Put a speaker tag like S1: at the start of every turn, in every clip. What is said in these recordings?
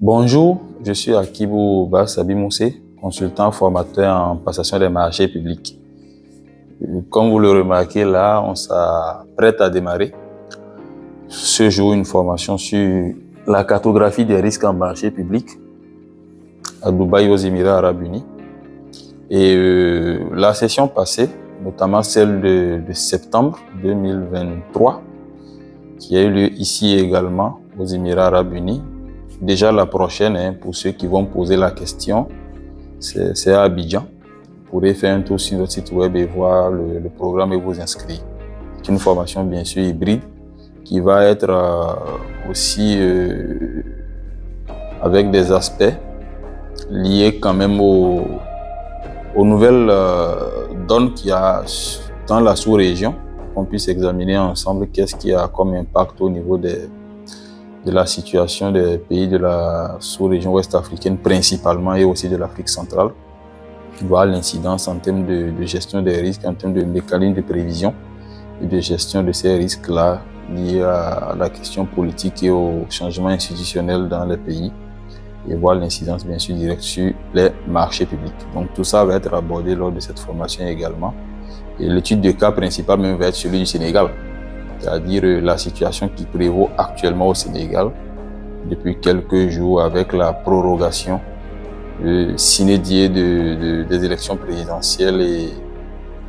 S1: Bonjour, je suis Akibou Bassabi Moussé, consultant formateur en passation des marchés publics. Comme vous le remarquez là, on s'apprête à démarrer ce jour une formation sur la cartographie des risques en marché public à Dubaï aux Émirats Arabes Unis. Et la session passée, notamment celle de septembre 2023, qui a eu lieu ici également aux Émirats Arabes Unis. Déjà la prochaine, pour ceux qui vont poser la question, c'est à Abidjan. Vous pourrez faire un tour sur notre site web et voir le programme et vous inscrire. C'est une formation bien sûr hybride qui va être aussi avec des aspects liés quand même aux nouvelles donnes qu'il y a dans la sous-région, qu'on puisse examiner ensemble qu'est-ce qui a comme impact au niveau de la situation des pays de la sous-région ouest-africaine principalement et aussi de l'Afrique centrale, voir l'incidence en termes de gestion des risques, en termes de mécanismes de prévision et de gestion de ces risques-là liés à la question politique et au changement institutionnel dans les pays, et voir l'incidence bien sûr directe sur les marchés publics. Donc tout ça va être abordé lors de cette formation également. Et l'étude de cas principale même va être celui du Sénégal, c'est-à-dire la situation qui prévaut actuellement au Sénégal depuis quelques jours avec la prorogation sine die des élections présidentielles et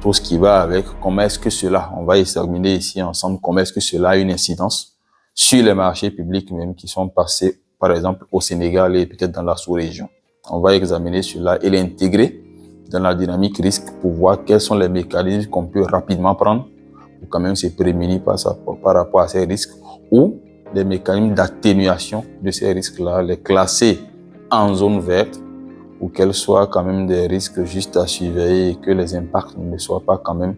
S1: tout ce qui va avec. Comment est-ce que cela, on va examiner ici ensemble, comment est-ce que cela a une incidence sur les marchés publics même qui sont passés par exemple au Sénégal et peut-être dans la sous-région. On va examiner cela et l'intégrer dans la dynamique risque pour voir quels sont les mécanismes qu'on peut rapidement prendre pour quand même se prémunir par rapport à ces risques, ou des mécanismes d'atténuation de ces risques-là, les classer en zone verte ou qu'elles soient quand même des risques juste à surveiller et que les impacts ne soient pas quand même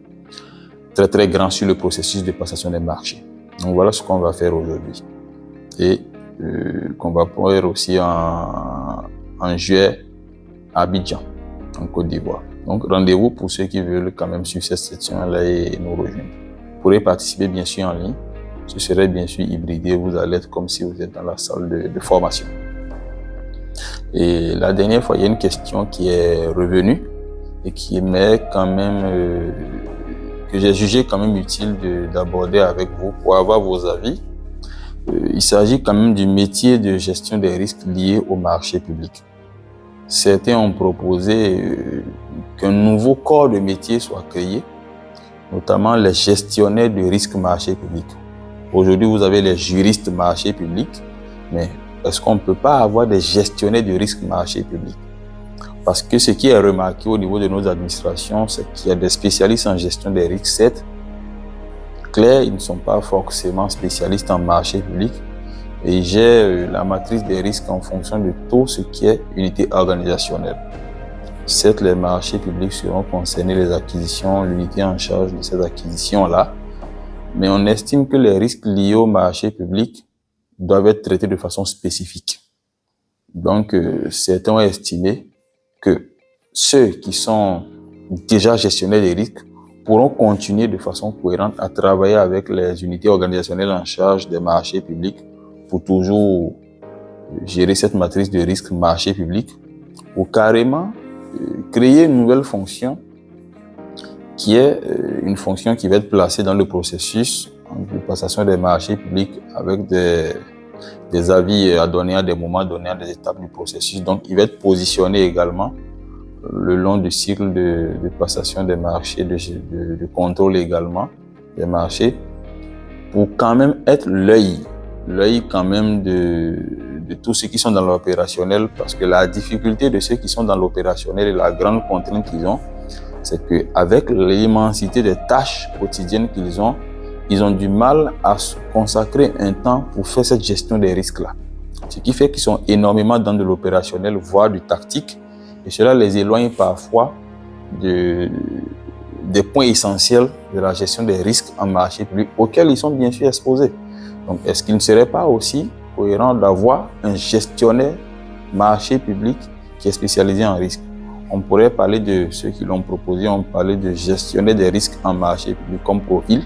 S1: très très grands sur le processus de passation des marchés. Donc voilà ce qu'on va faire aujourd'hui et qu'on va faire aussi en juillet à Abidjan, en Côte d'Ivoire. Donc rendez-vous pour ceux qui veulent quand même suivre cette session-là et nous rejoindre. Vous pourrez participer bien sûr en ligne, ce serait bien sûr hybridé, vous allez être comme si vous êtes dans la salle de formation. Et la dernière fois, il y a une question qui est revenue et qui m'est quand même, que j'ai jugé quand même utile d'aborder avec vous pour avoir vos avis. Il s'agit quand même du métier de gestion des risques liés au marché public. Certains ont proposé qu'un nouveau corps de métier soit créé, notamment les gestionnaires de risques marché public. Aujourd'hui, vous avez les juristes marché public, mais est-ce qu'on ne peut pas avoir des gestionnaires de risques marché public? Parce que ce qui est remarqué au niveau de nos administrations, c'est qu'il y a des spécialistes en gestion des risques, certes. Clair, ils ne sont pas forcément spécialistes en marché public et ils gèrent la matrice des risques en fonction de tout ce qui est unité organisationnelle. Certes, les marchés publics seront concernés, les acquisitions, l'unité en charge de ces acquisitions-là, mais on estime que les risques liés au marché public doivent être traités de façon spécifique. Donc, certains ont estimé que ceux qui sont déjà gestionnaires des risques pourront continuer de façon cohérente à travailler avec les unités organisationnelles en charge des marchés publics pour toujours gérer cette matrice de risque marché public, ou carrément créer une nouvelle fonction qui est une fonction qui va être placée dans le processus de passation des marchés publics avec des avis à donner à des moments donnés, à des étapes du processus. Donc, il va être positionné également le long du cycle de passation des marchés, de contrôle également des marchés, pour quand même être l'œil quand même de tous ceux qui sont dans l'opérationnel, parce que la difficulté de ceux qui sont dans l'opérationnel et la grande contrainte qu'ils ont, c'est qu'avec l'immensité des tâches quotidiennes qu'ils ont, ils ont du mal à se consacrer un temps pour faire cette gestion des risques-là. Ce qui fait qu'ils sont énormément dans de l'opérationnel, voire du tactique, et cela les éloigne parfois des points essentiels de la gestion des risques en marché public auxquels ils sont bien sûr exposés. Donc, est-ce qu'il ne serait pas aussi cohérent d'avoir un gestionnaire marché public qui est spécialisé en risque? On pourrait parler de ceux qui l'ont proposé, on parlait de gestionnaire des risques en marché public comme profil,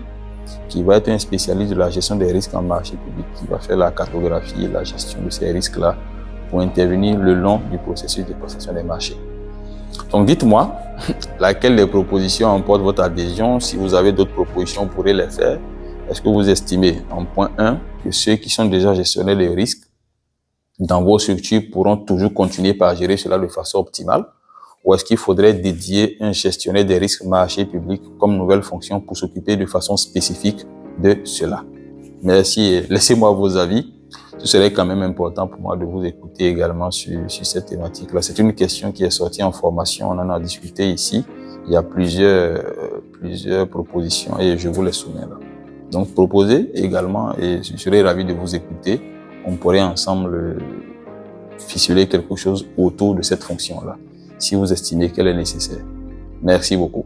S1: qui va être un spécialiste de la gestion des risques en marché public, qui va faire la cartographie et la gestion de ces risques-là pour intervenir le long du processus de passation des marchés. Donc dites-moi laquelle des propositions emporte votre adhésion. Si vous avez d'autres propositions, vous pourrez les faire. Est-ce que vous estimez, en point 1, que ceux qui sont déjà gestionnaires des risques dans vos structures pourront toujours continuer par gérer cela de façon optimale? Ou est-ce qu'il faudrait dédier un gestionnaire des risques marchés publics comme nouvelle fonction pour s'occuper de façon spécifique de cela? Merci et laissez-moi vos avis. Ce serait quand même important pour moi de vous écouter également sur cette thématique-là. C'est une question qui est sortie en formation, on en a discuté ici. Il y a plusieurs propositions et je vous les soumets là. Donc proposez également et je serai ravi de vous écouter. On pourrait ensemble ficeler quelque chose autour de cette fonction-là, si vous estimez qu'elle est nécessaire. Merci beaucoup.